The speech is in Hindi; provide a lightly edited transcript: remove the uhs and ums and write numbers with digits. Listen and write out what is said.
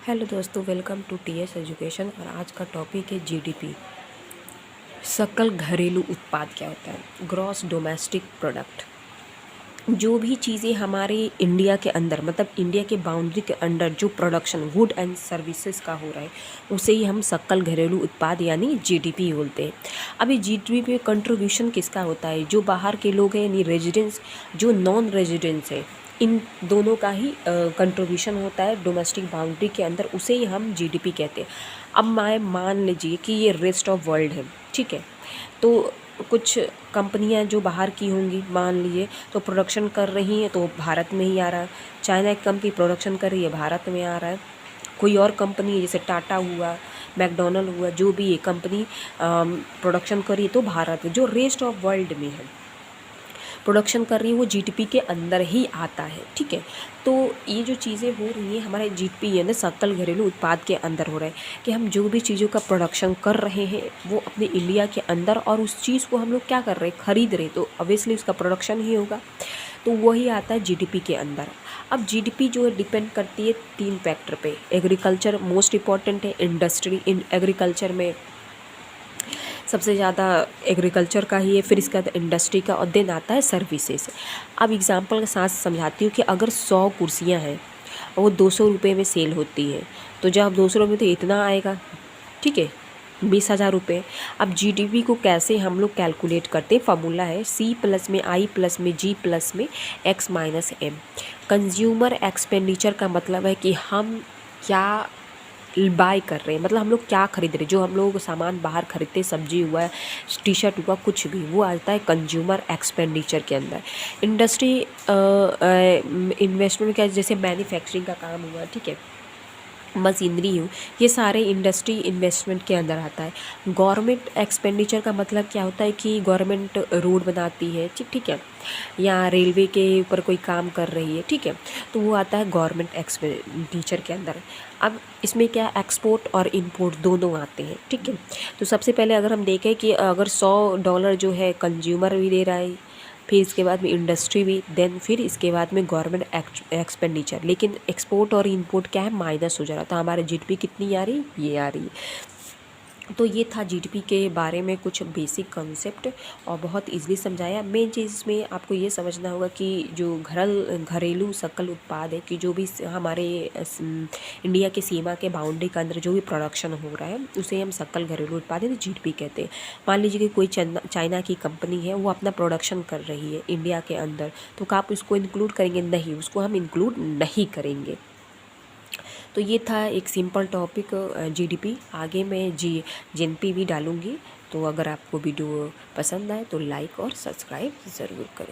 हेलो दोस्तों, वेलकम टू टीएस एजुकेशन। और आज का टॉपिक है जीडीपी। सकल घरेलू उत्पाद क्या होता है? Gross domestic product. जो भी चीज़ें हमारे इंडिया के अंदर, मतलब इंडिया के बाउंड्री के अंदर जो प्रोडक्शन गुड एंड सर्विसेज का हो रहा है, उसे ही हम सकल घरेलू उत्पाद यानी जीडीपी बोलते हैं। अभी जीडीपी में कंट्रीब्यूशन किसका होता है? जो बाहर के लोग हैं यानी रेजिडेंट्स, जो नॉन रेजिडेंट्स है, इन दोनों का ही कंट्रीब्यूशन होता है डोमेस्टिक बाउंड्री के अंदर, उसे ही हम जीडीपी कहते हैं। अब मान लीजिए कि ये रेस्ट ऑफ वर्ल्ड है, ठीक है, तो कुछ कंपनियां जो बाहर की होंगी मान लीजिए, तो प्रोडक्शन कर रही हैं तो भारत में ही आ रहा है। चाइना की कंपनी प्रोडक्शन कर रही है, भारत में आ रहा है। कोई और कंपनी है जैसे टाटा हुआ, मैकडोनल्ड हुआ, जो भी ये कंपनी प्रोडक्शन कर रही है तो भारत में, जो रेस्ट ऑफ वर्ल्ड में है प्रोडक्शन कर रही है, वो जीडीपी के अंदर ही आता है, ठीक है। तो ये जो चीज़ें हो रही हैं हमारे जीडीपी यानी सकल घरेलू उत्पाद के अंदर हो रहा है कि हम जो भी चीज़ों का प्रोडक्शन कर रहे हैं वो अपने इंडिया के अंदर, और उस चीज़ को हम लोग क्या कर रहे हैं, खरीद रहे, तो ऑब्वियसली उसका प्रोडक्शन ही होगा, तो वही आता है जीडीपी के अंदर। अब जीडीपी जो है डिपेंड करती है 3 फैक्टर पे। एग्रीकल्चर मोस्ट इम्पॉर्टेंट है, इंडस्ट्री, इन एग्रीकल्चर में सबसे ज़्यादा एग्रीकल्चर का ही है, फिर इसके बाद इंडस्ट्री का, और देन आता है सर्विसेज। अब एग्जांपल के साथ समझाती हूँ कि अगर 100 कुर्सियाँ हैं और वो 200 रुपये में सेल होती है, तो जब 200 रुपये तो इतना आएगा, ठीक है, 20,000 रुपये। अब जीडीपी को कैसे हम लोग कैलकुलेट करते हैं? फार्मूला है C प्लस में I प्लस में G प्लस में X minus M। Consumer expenditure का मतलब है कि हम क्या बाय कर रहे हैं, मतलब हम लोग क्या खरीद रहे हैं, जो हम लोग सामान बाहर खरीदते, सब्जी हुआ, टी शर्ट हुआ, कुछ भी, वो आता है कंज्यूमर एक्सपेंडिचर के अंदर। इंडस्ट्री इन्वेस्टमेंट क्या, जैसे मैन्युफैक्चरिंग का काम हुआ, ठीक है, मशीनरी हूँ, ये सारे इंडस्ट्री इन्वेस्टमेंट के अंदर आता है। गवर्नमेंट एक्सपेंडिचर का मतलब क्या होता है कि गवर्नमेंट रोड बनाती है, ठीक है, या रेलवे के ऊपर कोई काम कर रही है, ठीक है, तो वो आता है गवर्नमेंट एक्सपेंडिचर के अंदर। अब इसमें क्या, एक्सपोर्ट और इंपोर्ट दोनों आते हैं, ठीक है। तो सबसे पहले अगर हम देखें कि अगर $100 जो है कंज्यूमर भी दे रहा है, फिर इसके बाद में इंडस्ट्री भी, देन फिर इसके बाद में गवर्नमेंट एक्सपेंडिचर, लेकिन एक्सपोर्ट और इंपोर्ट क्या है, माइनस हो जा रहा, तो हमारे जीडीपी कितनी आ रही, ये आ रही है। तो ये था जीडीपी के बारे में कुछ बेसिक कॉन्सेप्ट, और बहुत इजीली समझाया। मेन चीज़ इसमें आपको ये समझना होगा कि जो घरेलू सकल उत्पाद है, कि जो भी हमारे इंडिया के सीमा के बाउंड्री के अंदर जो भी प्रोडक्शन हो रहा है, उसे हम सकल घरेलू उत्पाद यानी जीडीपी कहते हैं। मान लीजिए कि कोई चाइना की कंपनी है, वो अपना प्रोडक्शन कर रही है इंडिया के अंदर, तो क्या आप उसको इंक्लूड करेंगे? नहीं, उसको हम इंक्लूड नहीं करेंगे। तो ये था एक सिंपल टॉपिक जीडीपी। आगे मैं जीएनपी भी डालूँगी, तो अगर आपको वीडियो पसंद आए तो लाइक और सब्सक्राइब ज़रूर करें।